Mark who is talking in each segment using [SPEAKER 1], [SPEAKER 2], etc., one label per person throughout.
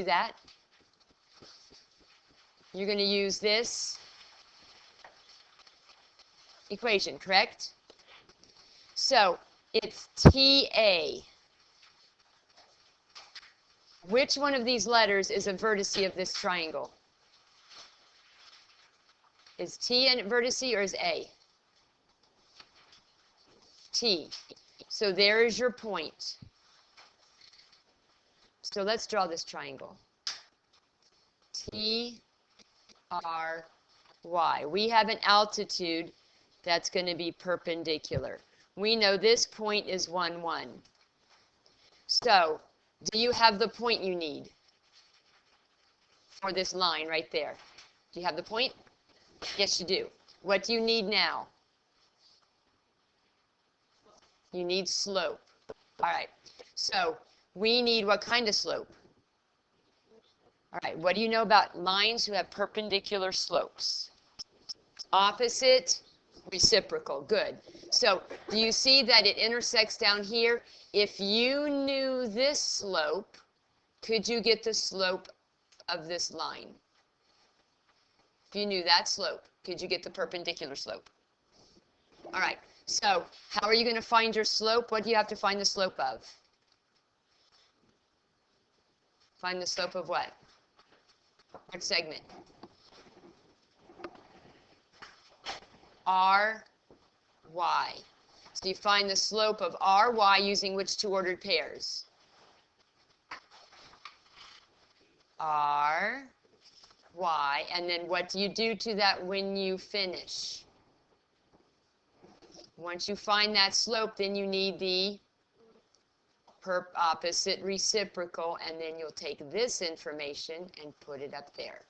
[SPEAKER 1] do that? You're going to use this equation, correct? So it's TA. Which one of these letters is a vertice of this triangle? Is T a vertice or is A? T. So there is your point. So let's draw this triangle. T, R, Y. We have an altitude that's going to be perpendicular. We know this point is 1, 1. So, do you have the point you need for this line right there? Do you have the point? Yes, you do. What do you need now? You need slope. All right. So, we need what kind of slope? All right. What do you know about lines who have perpendicular slopes? Opposite, reciprocal. Good. So, do you see that it intersects down here? If you knew this slope, could you get the slope of this line? If you knew that slope, could you get the perpendicular slope? All right. So, how are you going to find your slope? What do you have to find the slope of? Find the slope of what? What segment? R, Y. So you find the slope of R, Y using which two ordered pairs? R, Y. And then what do you do to that when you finish? Once you find that slope, then you need the opposite reciprocal, and then you'll take this information and put it up there.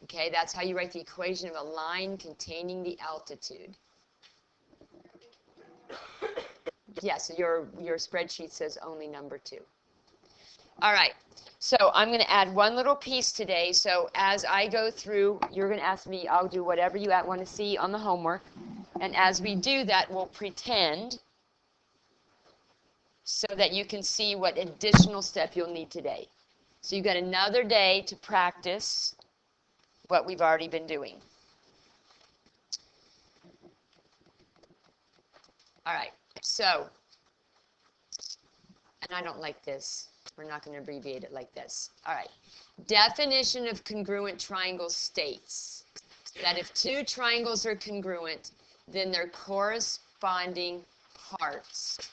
[SPEAKER 1] Okay, that's how you write the equation of a line containing the altitude. Yes, your spreadsheet says only number 2. All right, so I'm going to add one little piece today. So as I go through, you're going to ask me, I'll do whatever you want to see on the homework. And as we do that, we'll pretend so that you can see what additional step you'll need today. So you've got another day to practice what we've already been doing. All right, so, and I don't like this. We're not going to abbreviate it like this. All right, definition of congruent triangle states that if two triangles are congruent, then their corresponding parts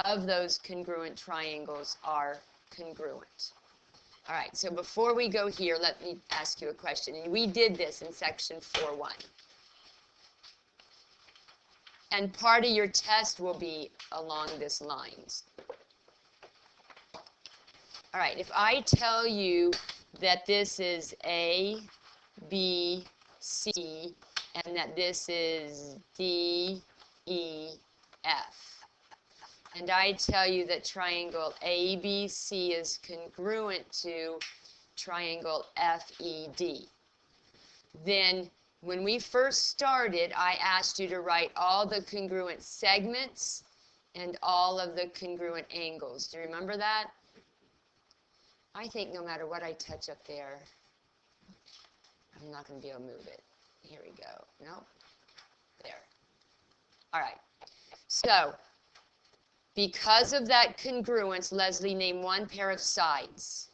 [SPEAKER 1] of those congruent triangles are congruent. All right, so before we go here, let me ask you a question. And we did this in section 4.1. And part of your test will be along this lines. All right, if I tell you that this is A, B, C, and that this is D, E, F, and I tell you that triangle ABC is congruent to triangle FED, then when we first started, I asked you to write all the congruent segments and all of the congruent angles. Do you remember that? I think no matter what I touch up there, I'm not going to be able to move it. Here we go. No? There. All right. So, because of that congruence, Leslie, name one pair of sides.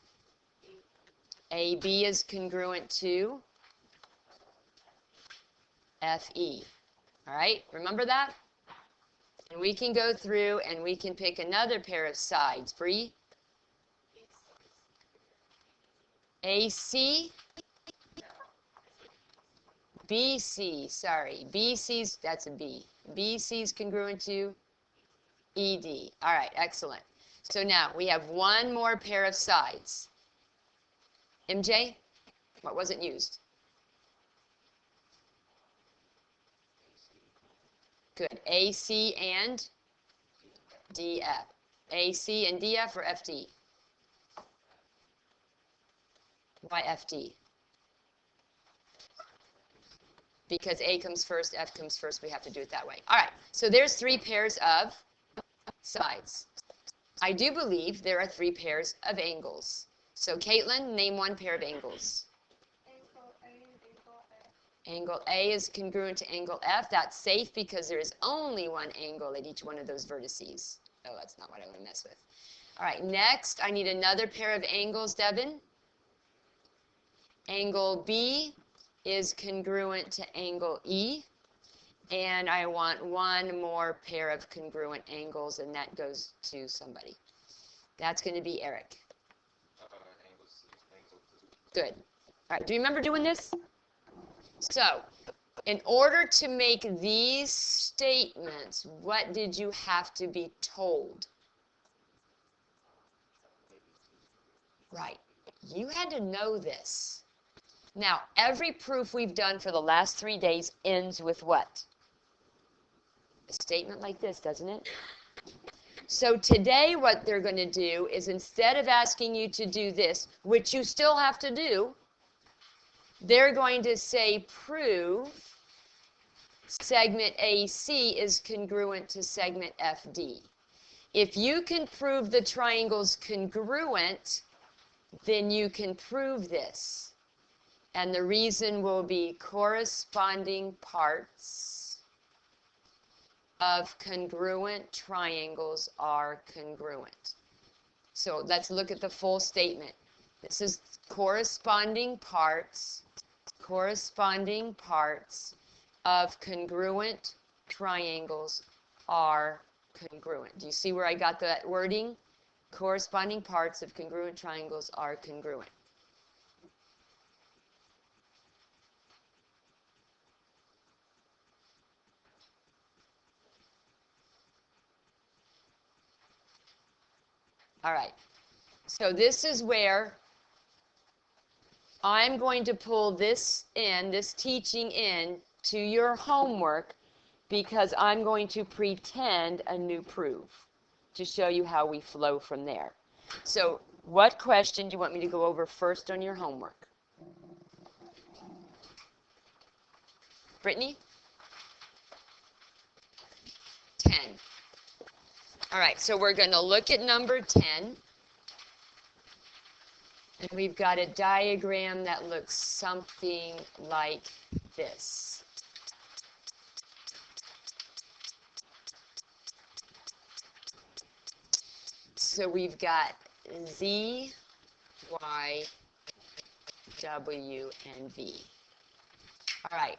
[SPEAKER 1] AB is congruent to FE. All right? Remember that? And we can go through and we can pick another pair of sides. Bree? AC? BC, sorry. BC's, that's a B. BC's congruent to ED. All right, excellent. So now we have one more pair of sides. MJ, what wasn't used? Good. AC and DF. AC and DF or FD? Why FD? Because A comes first, F comes first, we have to do it that way. All right, so there's 3 pairs of sides. I do believe there are 3 pairs of angles. So Caitlin, name one pair of angles.
[SPEAKER 2] Angle A and angle F.
[SPEAKER 1] Angle A is congruent to angle F. That's safe because there is only one angle at each one of those vertices. Oh, that's not what I want to mess with. All right, next, I need another pair of angles, Devin. Angle B is congruent to angle E. And I want one more pair of congruent angles, and that goes to somebody. That's going to be Eric.
[SPEAKER 3] Angle C, angle 2.
[SPEAKER 1] Good. All right, do you remember doing this? So, in order to make these statements, what did you have to be told? Right. You had to know this. Now, every proof we've done for the last 3 days ends with what? A statement like this, doesn't it? So today what they're going to do is, instead of asking you to do this, which you still have to do, they're going to say prove segment AC is congruent to segment FD. If you can prove the triangle's congruent, then you can prove this. And the reason will be corresponding parts of congruent triangles are congruent. So let's look at the full statement. This is corresponding parts of congruent triangles are congruent. Do you see where I got that wording? Corresponding parts of congruent triangles are congruent. All right, so this is where I'm going to pull this teaching in to your homework, because I'm going to pretend a new proof to show you how we flow from there. So what question do you want me to go over first on your homework? Brittany? 10. All right, so we're going to look at number 10. And we've got a diagram that looks something like this. So we've got Z, Y, W, and V. All right.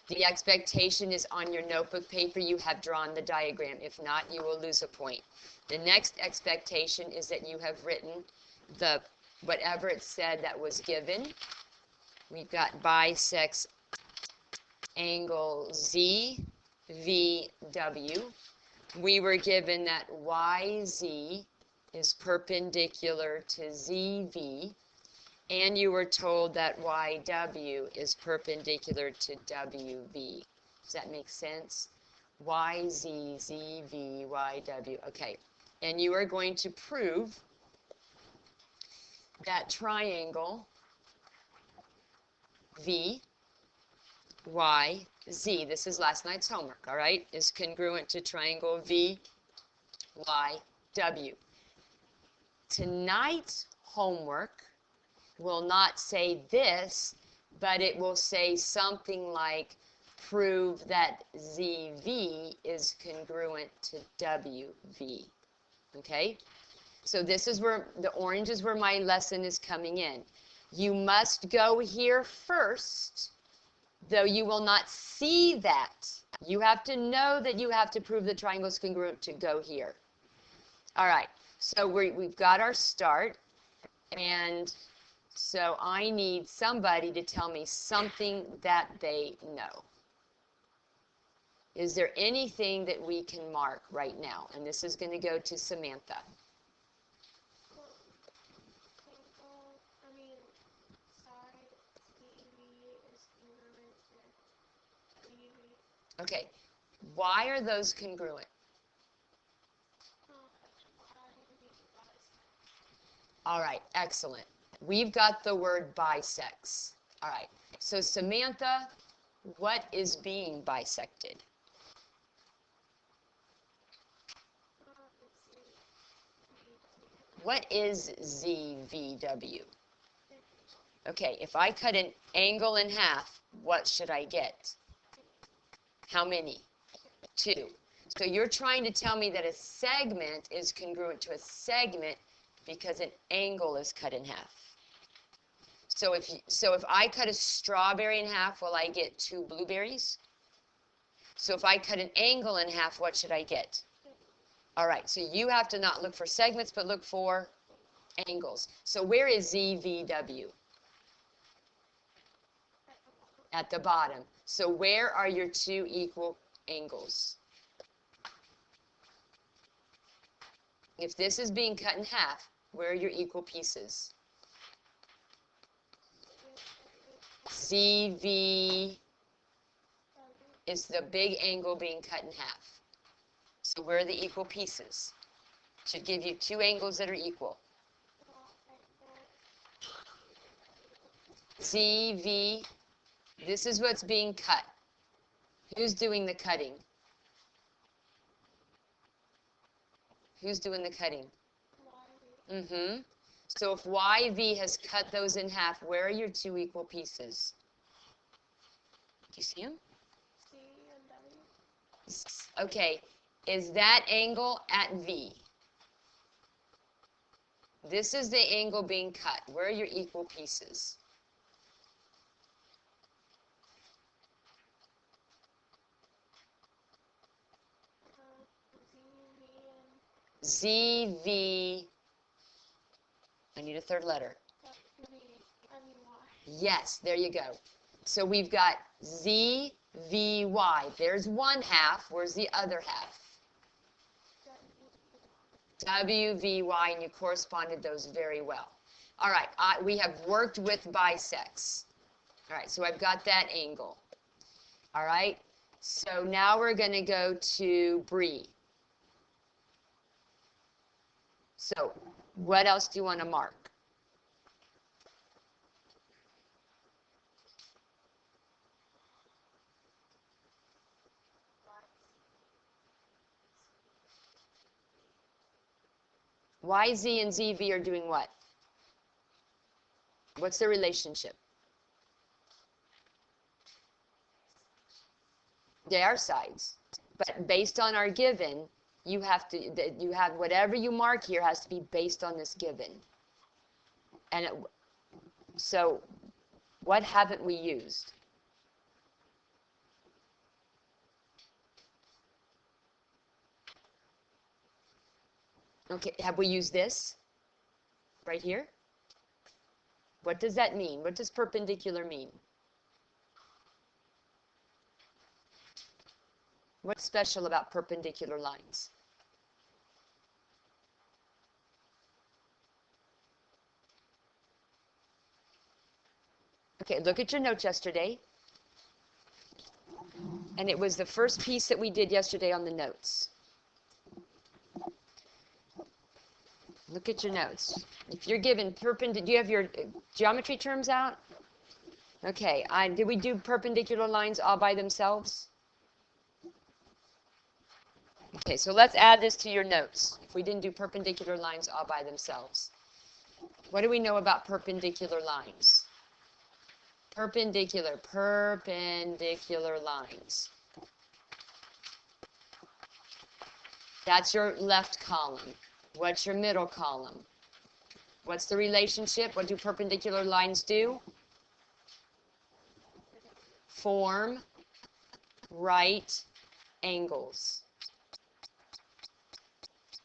[SPEAKER 1] The expectation is on your notebook paper you have drawn the diagram. If not, you will lose a point. The next expectation is that you have written the whatever it said that was given. We've got bisects angle Z, V, W. We were given that YZ is perpendicular to ZV. And you were told that YW is perpendicular to WV. Does that make sense? YZ, ZV, YW. Okay. And you are going to prove that triangle V, Y, Z, this is last night's homework, all right, is congruent to triangle V, Y, W. Tonight's homework will not say this, but it will say something like, prove that ZV is congruent to WV. Okay? So this is where, the orange is where my lesson is coming in. You must go here first, though you will not see that. You have to know that you have to prove the triangle is congruent to go here. All right, so we've got our start, and so I need somebody to tell me something that they know. Is there anything that we can mark right now? And this is going to go to Samantha. Okay, why are those congruent? All right, excellent. We've got the word bisects. All right, so Samantha, what is being bisected? What is ZVW? Okay, if I cut an angle in half, what should I get? How many? 2. So you're trying to tell me that a segment is congruent to a segment because an angle is cut in half. So if I cut a strawberry in half, will I get 2 blueberries? So if I cut an angle in half, what should I get? All right, so you have to not look for segments, but look for angles. So where is ZVW? At the bottom. So where are your 2 equal angles? If this is being cut in half, where are your equal pieces? CV is the big angle being cut in half. So where are the equal pieces? Should give you 2 angles that are equal. CV, this is what's being cut. Who's doing the cutting? Who's doing the cutting? Mm-hmm. So if YV has cut those in half, where are your 2 equal pieces? Do you see them?
[SPEAKER 2] C and W.
[SPEAKER 1] Okay, is that angle at V? This is the angle being cut. Where are your equal pieces? ZV. I need a third letter. Yes, there you go. So we've got ZVY. There's one half. Where's the other half? WVY, and you corresponded those very well. All right, we have worked with bisects. All right, so I've got that angle. All right, so now we're going to go to Bree. So what else do you want to mark? YZ and ZV are doing what? What's the relationship? They are sides. But based on our given, you have whatever you mark here has to be based on this given. And so what haven't we used? Okay, have we used this right here? What does that mean? What does perpendicular mean? What's special about perpendicular lines? Okay, look at your notes yesterday. And it was the first piece that we did yesterday on the notes. Look at your notes. If you're given perpendicular, do you have your geometry terms out? Okay, did we do perpendicular lines all by themselves? Okay, so let's add this to your notes. If we didn't do perpendicular lines all by themselves. What do we know about perpendicular lines? Perpendicular lines. That's your left column. What's your middle column? What's the relationship? What do perpendicular lines do? Form right angles.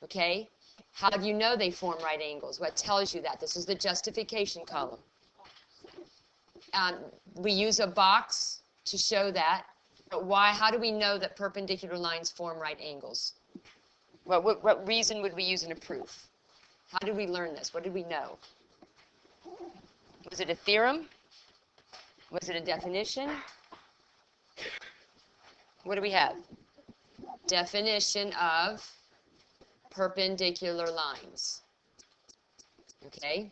[SPEAKER 1] Okay? How do you know they form right angles? What tells you that? This is the justification column. We use a box to show that. But why? How do we know that perpendicular lines form right angles? What reason would we use in a proof? How did we learn this? What did we know? Was it a theorem? Was it a definition? What do we have? Definition of perpendicular lines. Okay?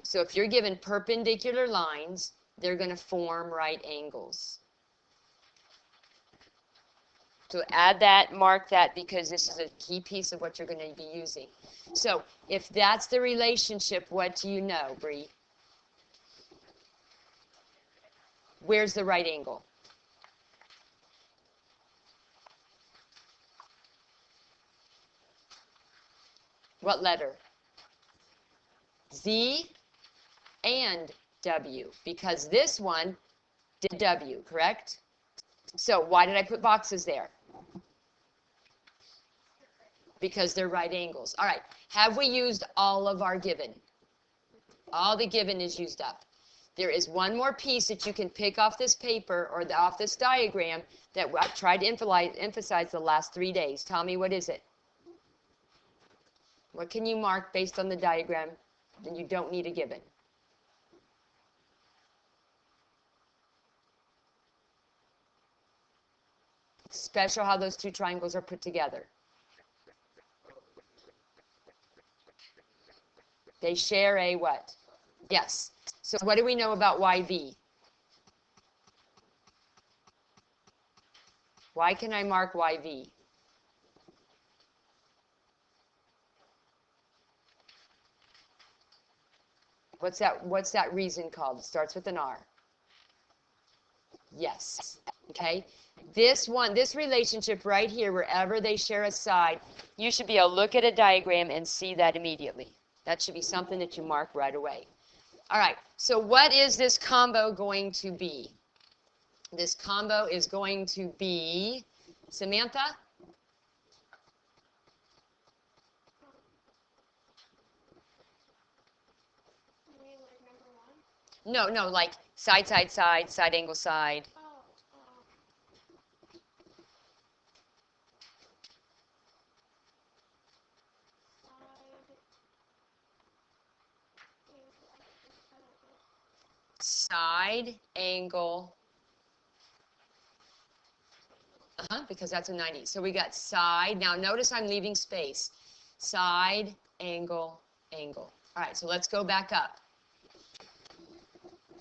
[SPEAKER 1] So if you're given perpendicular lines, they're going to form right angles. So add that, mark that, because this is a key piece of what you're going to be using. So if that's the relationship, what do you know, Bree? Where's the right angle? What letter? Z and W, because this one did W, correct? So why did I put boxes there? Because they're right angles. All right, have we used all of our given? All the given is used up. There is one more piece that you can pick off this paper or off this diagram that I've tried to emphasize the last 3 days. Tell me, what is it? What can you mark based on the diagram that you don't need a given? Special how those two triangles are put together. They share a what? Yes. So what do we know about YV? Why can I mark YV? What's that reason called? It starts with an R. Yes. Okay. This relationship right here, wherever they share a side, you should be able to look at a diagram and see that immediately. That should be something that you mark right away. All right. So what is this combo going to be? This combo is going to be, Samantha?
[SPEAKER 2] You mean like number 1?
[SPEAKER 1] No, like side, side, side, side angle, side. Side angle, because that's a 90. So we got side. Now notice I'm leaving space. Side, angle, angle. All right, so let's go back up.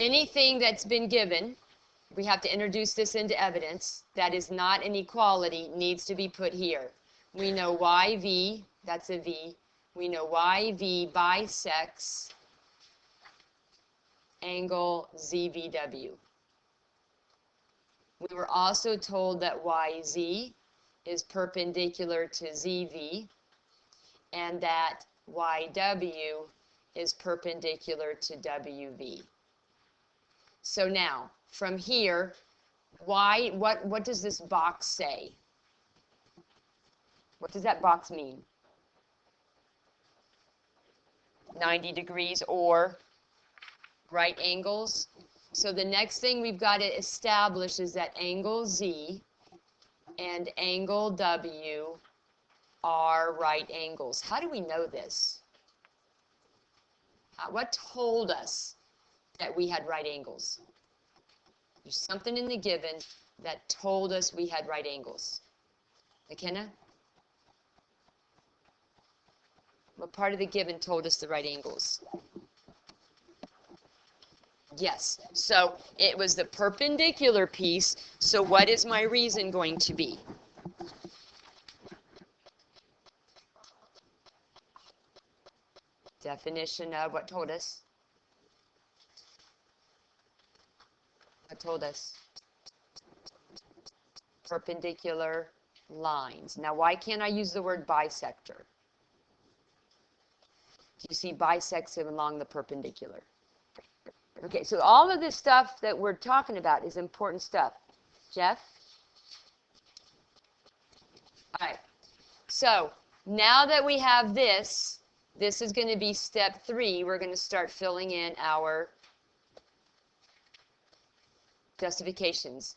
[SPEAKER 1] Anything that's been given, we have to introduce this into evidence, that is not an equality, needs to be put here. We know YV, that's a V. We know YV bisects angle ZVW. We were also told that YZ is perpendicular to ZV and that YW is perpendicular to WV. So now, from here, what does this box say? What does that box mean? 90 degrees or right angles. So the next thing we've got to establish is that angle Z and angle W are right angles. How do we know this? What told us that we had right angles? There's something in the given that told us we had right angles. McKenna? What part of the given told us the right angles? Yes, so it was the perpendicular piece. So what is my reason going to be? Definition of what told us? What told us? Perpendicular lines. Now, why can't I use the word bisector? You see bisects along the perpendicular. Okay, so all of this stuff that we're talking about is important stuff. Jeff? All right, so now that we have this, this is going to be step 3. We're going to start filling in our justifications.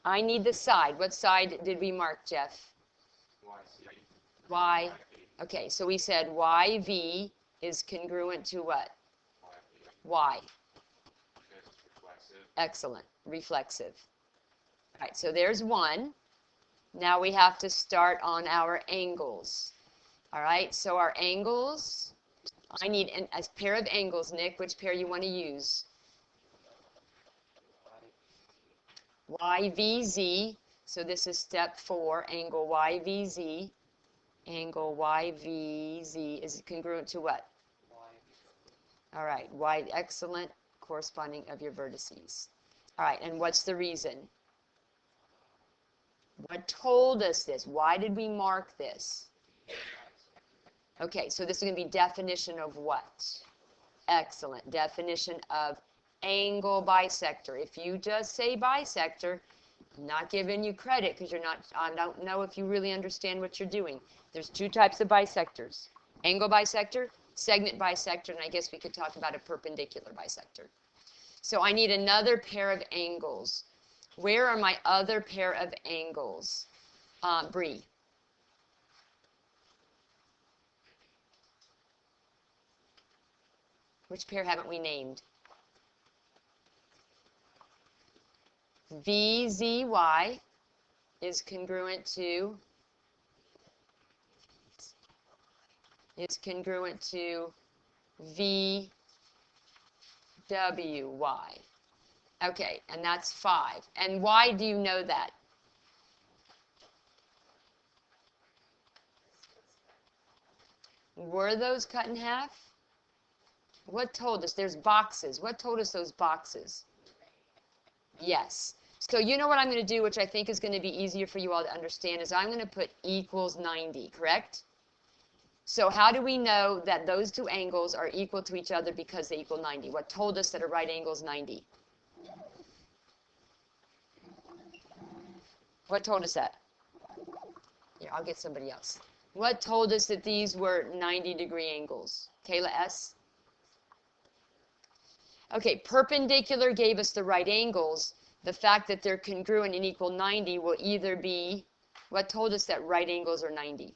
[SPEAKER 1] I need the side. What side did we mark, Jeff? Y. Okay, so we said YV is congruent to what? Y. Excellent. Reflexive. All right, so there's one. Now we have to start on our angles. All right, so our angles, I need a pair of angles. Nick, which pair you want to use? YVZ. So this is step 4, angle YVZ. Angle YVZ is congruent to what? All right, Y, excellent, corresponding of your vertices. All right, and what's the reason? What told us this? Why did we mark this? Okay, so this is going to be definition of what? Excellent, definition of angle bisector. If you just say bisector, I'm not giving you credit because I don't know if you really understand what you're doing. There's 2 types of bisectors. Angle bisector, segment bisector, and I guess we could talk about a perpendicular bisector. So I need another pair of angles. Where are my other pair of angles? Bree. Which pair haven't we named? VZY is congruent to VWY. Okay, and that's 5. And why do you know that? Were those cut in half? What told us? There's boxes. What told us those boxes? Yes. So you know what I'm going to do, which I think is going to be easier for you all to understand, is I'm going to put equals 90, correct? So how do we know that those 2 angles are equal to each other because they equal 90? What told us that a right angle is 90? What told us that? Here, I'll get somebody else. What told us that these were 90-degree angles? Kayla S.? Okay, perpendicular gave us the right angles. The fact that they're congruent and equal 90 will either be, what told us that right angles are 90?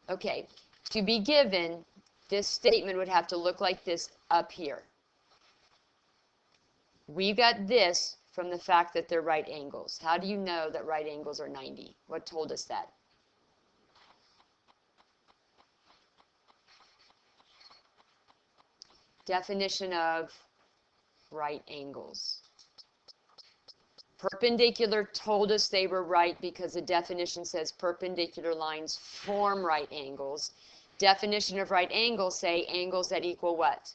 [SPEAKER 1] Okay, to be given, this statement would have to look like this up here. We got this from the fact that they're right angles. How do you know that right angles are 90? What told us that? Definition of right angles. Perpendicular told us they were right because the definition says perpendicular lines form right angles. Definition of right angles say angles that equal what?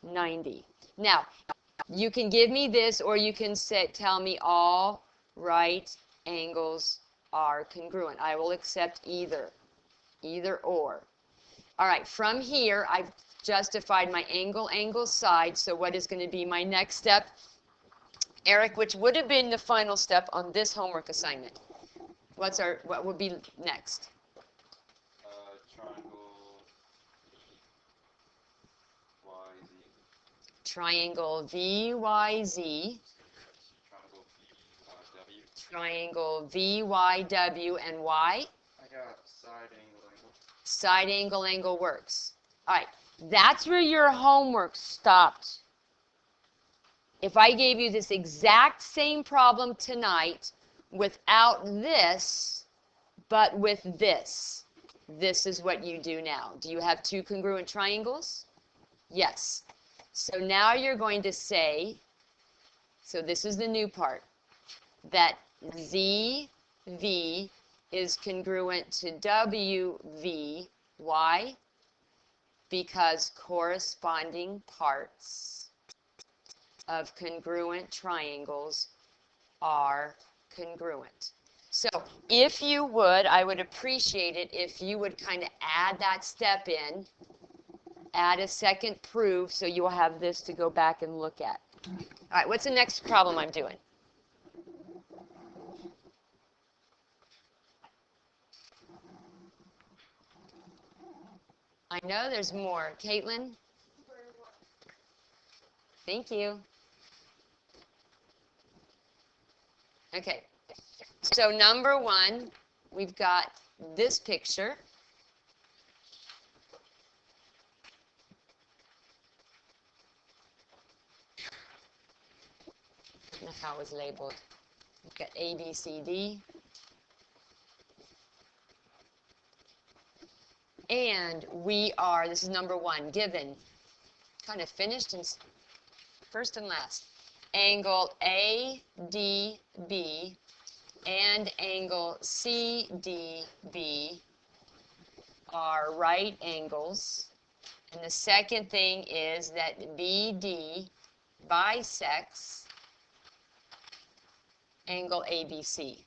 [SPEAKER 1] 90. Now, you can give me this, or you can tell me all right angles are congruent. I will accept either or. All right, from here, I've justified my angle side, so what is going to be my next step? Eric, which would have been the final step on this homework assignment. What would be next? Triangle VYZ. Triangle VYW, and Y?
[SPEAKER 3] I got side angle.
[SPEAKER 1] Side angle works. All right, that's where your homework stopped. If I gave you this exact same problem tonight without this, but with this, this is what you do now. Do you have 2 congruent triangles? Yes. So now you're going to say, so this is the new part, that ZV is congruent to WV. Why? Because corresponding parts of congruent triangles are congruent. So if you would, I would appreciate it if you would kind of add that step in, add a second proof, so you'll have this to go back and look at. All right, what's the next problem I'm doing? I know there's more. Caitlin? Thank you. Okay, so number 1, we've got this picture. I don't know how it was labeled. We've got A, B, C, D. And we are, this is number 1, given, kind of finished and first and last. Angle ADB and angle CDB are right angles. And the second thing is that BD bisects angle ABC.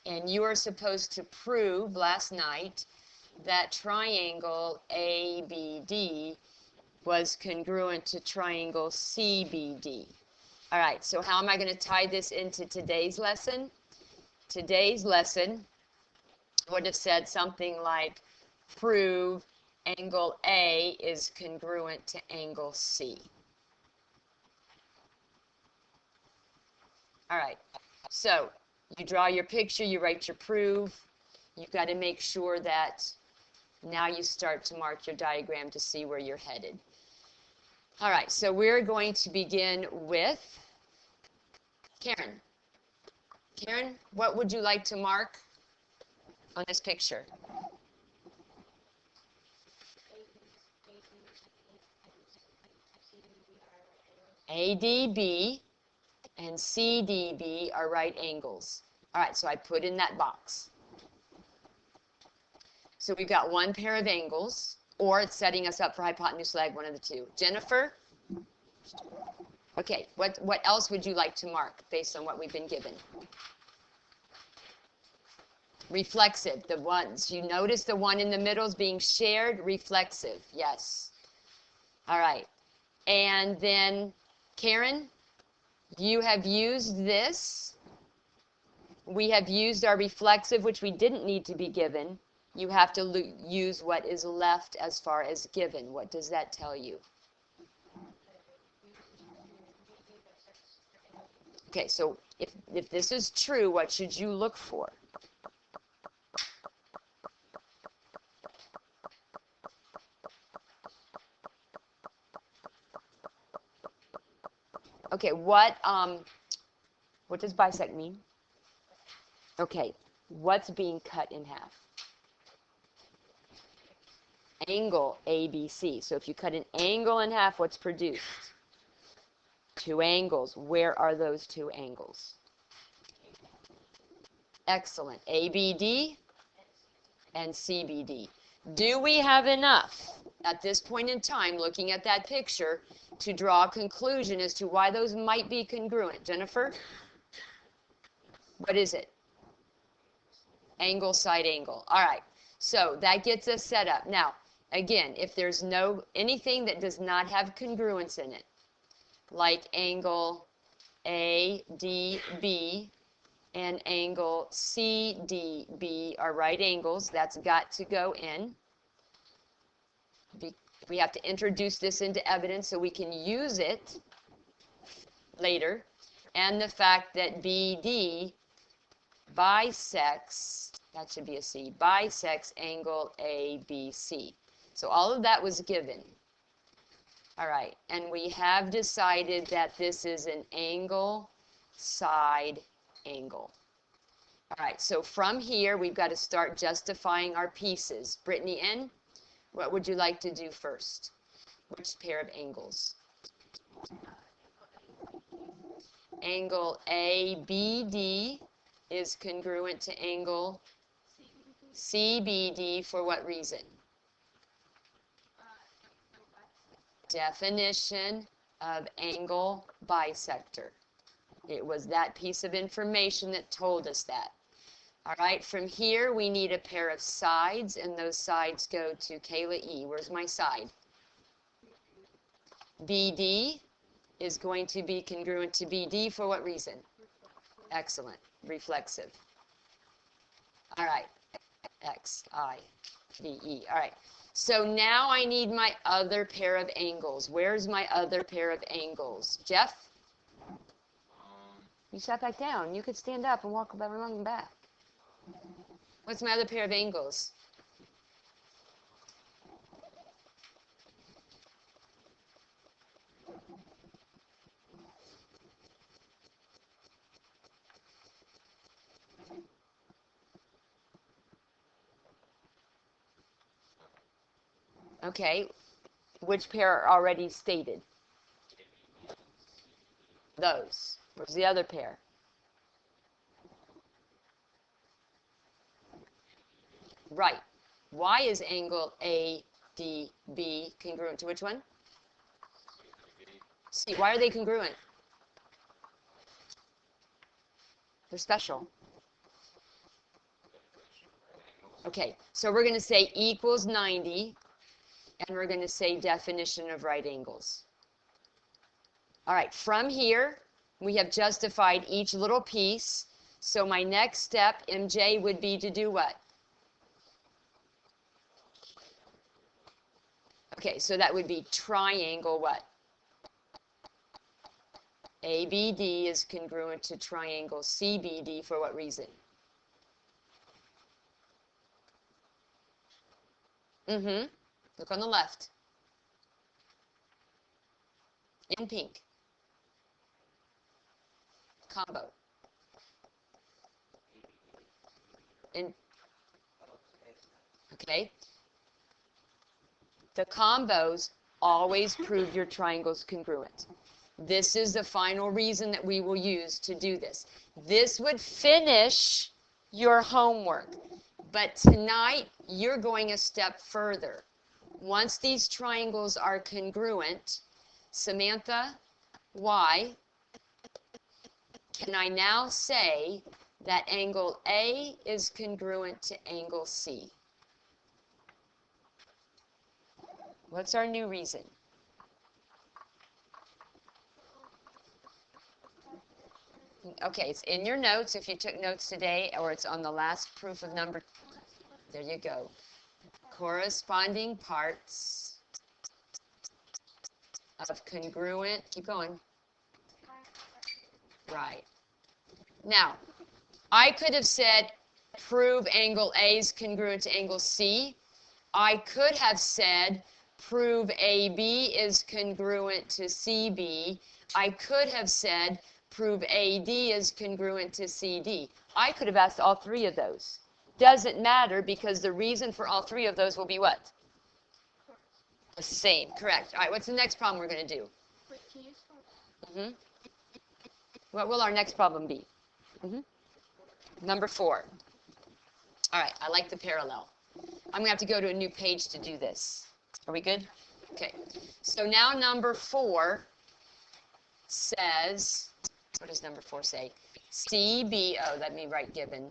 [SPEAKER 1] And you are supposed to prove last night that triangle ABD was congruent to triangle CBD. All right, so how am I going to tie this into today's lesson? Today's lesson would have said something like, prove angle A is congruent to angle C. All right, so you draw your picture, you write your prove. You've got to make sure that now you start to mark your diagram to see where you're headed. All right, so we're going to begin with Karen. Karen, what would you like to mark on this picture? ADB and CDB are right angles. All right, so I put in that box. So we've got one pair of angles, or it's setting us up for hypotenuse leg, one of the two. Jennifer? Okay, what else would you like to mark based on what we've been given? Reflexive, the ones. You notice the one in the middle is being shared, reflexive, yes. All right, and then Karen, you have used this. We have used our reflexive, which we didn't need to be given. You have to use what is left as far as given. What does that tell you? Okay, so if this is true, what should you look for? Okay, what does bisect mean? Okay, what's being cut in half? Angle ABC. So if you cut an angle in half, what's produced? Two angles. Where are those two angles? Excellent. ABD and CBD. Do we have enough at this point in time, looking at that picture, to draw a conclusion as to why those might be congruent? Jennifer? What is it? Angle, side angle. All right. So that gets us set up. Now, again, if there's anything that does not have congruence in it, like angle ADB and angle CDB are right angles, that's got to go in. We have to introduce this into evidence so we can use it later. And the fact that BD bisects, that should be a C, bisects angle ABC. So all of that was given. All right, and we have decided that this is an angle, side angle. All right, so from here, we've got to start justifying our pieces. Brittany N., what would you like to do first? Which pair of angles? Angle ABD is congruent to angle CBD for what reason? Definition of angle bisector. It was that piece of information that told us that. All right, from here we need a pair of sides, and those sides go to Kayla E. Where's my side? BD is going to be congruent to BD for what reason? Excellent. Reflexive. All right. X, I, V, E. All right. So now I need my other pair of angles. Where's my other pair of angles? Jeff? You sat back down. You could stand up and walk along and back. What's my other pair of angles? Okay, which pair are already stated? those. Where's the other pair? Right. Why is angle ADB congruent to which one? C. Why are they congruent? They're special. Okay, so we're going to say equals 90, and we're going to say definition of right angles. All right, from here, we have justified each little piece. So my next step, MJ, would be to do what? Okay, so that would be triangle what? ABD is congruent to triangle CBD for what reason? Look on the left. In pink. Combo. Okay. The combos always prove your triangles congruent. This is the final reason that we will use to do this. This would finish your homework. But tonight, you're going a step further. Once these triangles are congruent, Samantha, why can I now say that angle A is congruent to angle C? What's our new reason? Okay, it's in your notes if you took notes today, or it's on the last proof of number. There you go. Corresponding parts of congruent. Keep going. Right. Now, I could have said prove angle A is congruent to angle C. I could have said prove AB is congruent to CB. I could have said prove AD is congruent to CD. I could have asked all three of those. Doesn't matter because the reason for all three of those will be what? The same, correct. All right, what's the next problem we're going to do?
[SPEAKER 2] Wait, can you start?
[SPEAKER 1] What will our next problem be? Number 4. All right, I like the parallel. I'm going to have to go to a new page to do this. Are we good? Okay. So now number 4 says, what does number 4 say? CB, oh, let me write given.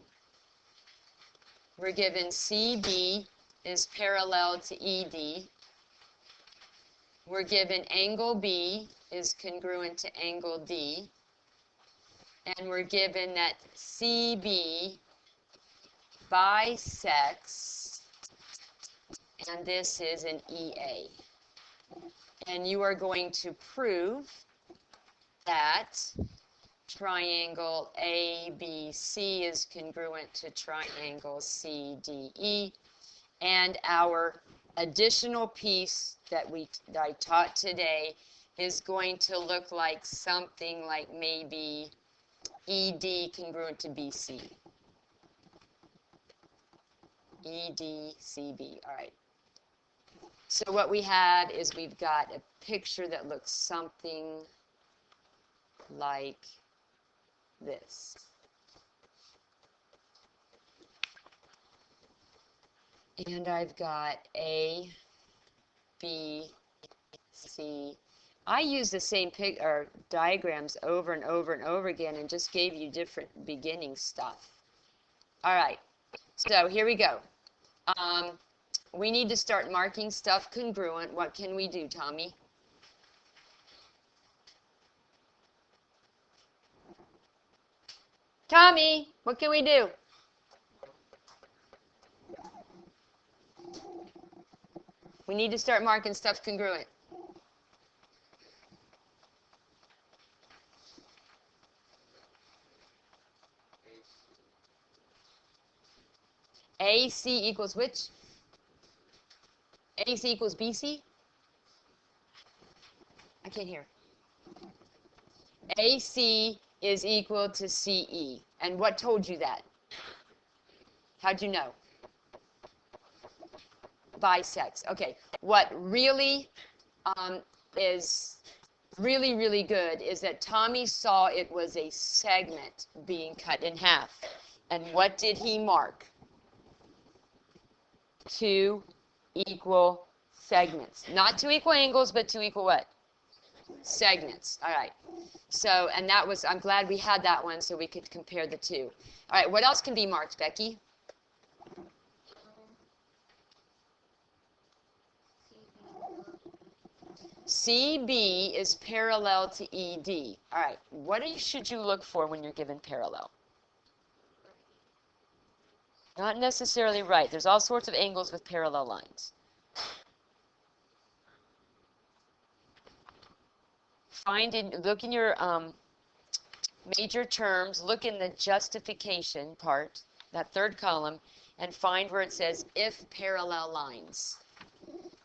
[SPEAKER 1] We're given CB is parallel to ED. We're given angle B is congruent to angle D. And we're given that CB bisects, and this is an EA. And you are going to prove that triangle ABC is congruent to triangle CDE, and our additional piece that I taught today is going to look like something like maybe ED congruent to BC. EDCB. All right. So what we have is we've got a picture that looks something like this. And I've got A, B, C. I use the same diagrams over and over and over again and just gave you different beginning stuff. All right, so here we go. We need to start marking stuff congruent. What can we do, Tommy? Tommy, what can we do? We need to start marking stuff congruent. AC equals which? AC equals BC? I can't hear. AC is equal to CE. And what told you that? How'd you know? Bisects. Okay. What really is really, really good is that Tommy saw it was a segment being cut in half. And what did he mark? 2 equal segments. Not 2 equal angles, but 2 equal what? Segments. All right. So, and that was, I'm glad we had that one so we could compare the two. All right, what else can be marked, Becky? CB is parallel to ED. All right, what should you look for when you're given parallel? Not necessarily right. There's all sorts of angles with parallel lines. Look in your major terms, look in the justification part, that third column, and find where it says if parallel lines.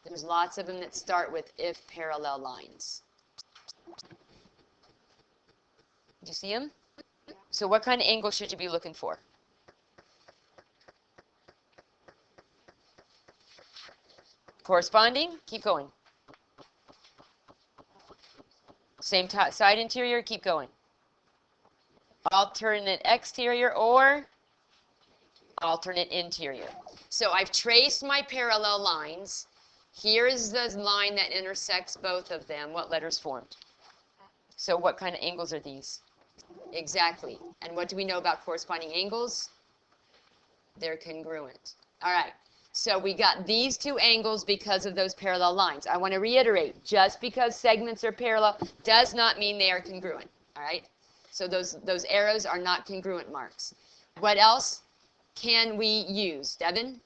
[SPEAKER 1] There's lots of them that start with if parallel lines. Do you see them? So what kind of angle should you be looking for? Corresponding? Keep going. Same side interior? Keep going. Alternate exterior or alternate interior. So I've traced my parallel lines. Here is the line that intersects both of them. What letters formed? So what kind of angles are these? Exactly. And what do we know about corresponding angles? They're congruent. All right. So we got these two angles because of those parallel lines. I want to reiterate, just because segments are parallel does not mean they are congruent. All right? So those arrows are not congruent marks. What else can we use? Devin?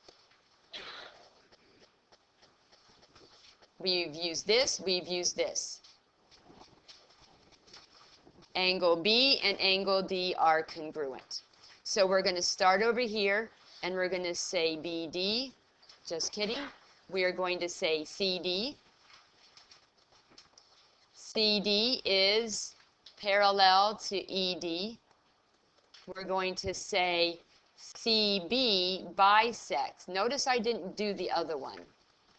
[SPEAKER 1] We've used this. We've used this. Angle B and angle D are congruent. So we're going to start over here, and we're going to say BD. Just kidding. We are going to say CD. CD is parallel to ED. We're going to say CB bisects. Notice I didn't do the other one.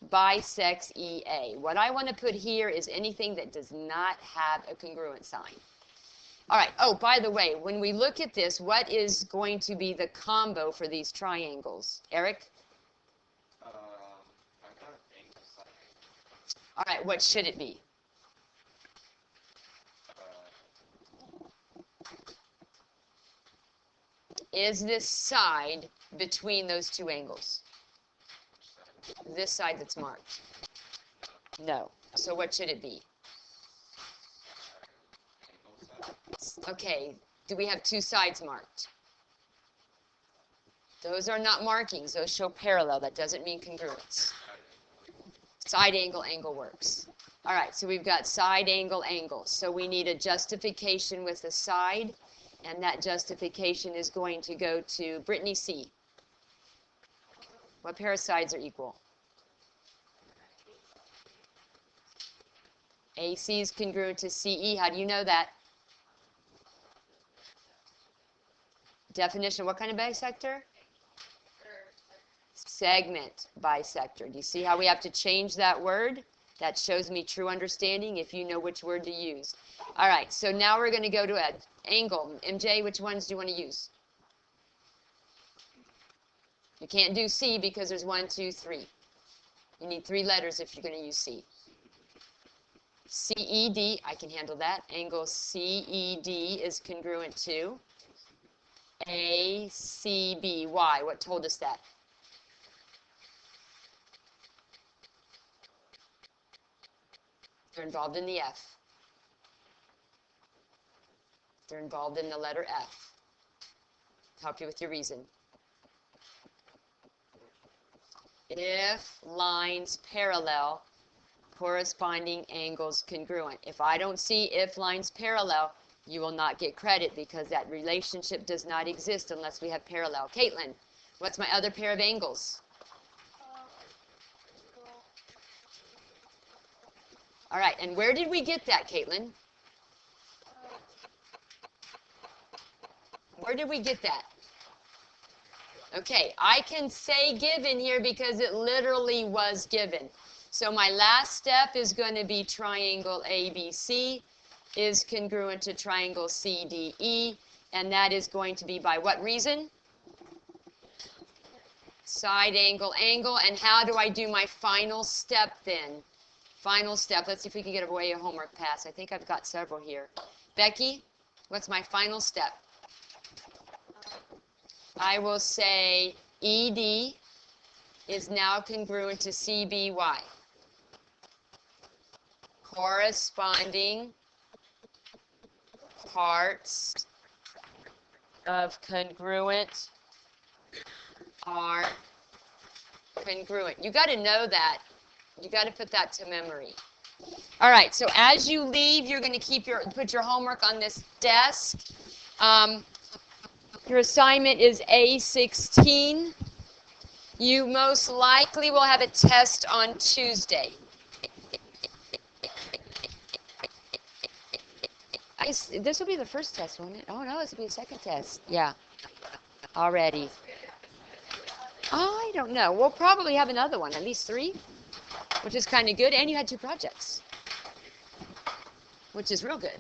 [SPEAKER 1] Bisects EA. What I want to put here is anything that does not have a congruent sign. All right. Oh, by the way, when we look at this, what is going to be the combo for these triangles? Eric?
[SPEAKER 3] I got angle side.
[SPEAKER 1] All right. What should it be? Is this side between those two angles? This side that's marked? No. So what should it be? Okay. Do we have two sides marked? Those are not markings. Those show parallel. That doesn't mean congruence. Side angle, angle works. All right. So we've got side angle, angle. So we need a justification with the side. And that justification is going to go to Brittany C. What pair of sides are equal? AC is congruent to CE. How do you know that? Definition, what kind of bisector? Segment bisector. Do you see how we have to change that word? That shows me true understanding if you know which word to use. All right, so now we're going to go to an angle. MJ, which ones do you want to use? You can't do C because there's 1, 2, 3. You need 3 letters if you're going to use C. CED, I can handle that. Angle CED is congruent to ACB. Why? What told us that? They're involved in the F. They're involved in the letter F. Help you with your reason. If lines parallel, corresponding angles congruent. If I don't see if lines parallel, you will not get credit because that relationship does not exist unless we have parallel. Caitlin, what's my other pair of angles? All right, and where did we get that, Caitlin? Where did we get that? Okay, I can say given here because it literally was given. So my last step is going to be triangle ABC is congruent to triangle CDE, and that is going to be by what reason? Side angle, angle. And how do I do my final step then? Final step. Let's see if we can get away a homework pass. I think I've got several here. Becky, what's my final step? I will say ED is now congruent to CBY. Corresponding parts of congruent are congruent. You got to know that. You got to put that to memory. All right, so as you leave, you're going to put your homework on this desk. Your assignment is A16. You most likely will have a test on Tuesday. This will be the first test, won't it? Oh, no, this will be the second test. Yeah, already. I don't know. We'll probably have another one, at least 3, which is kind of good. And you had 2 projects, which is real good.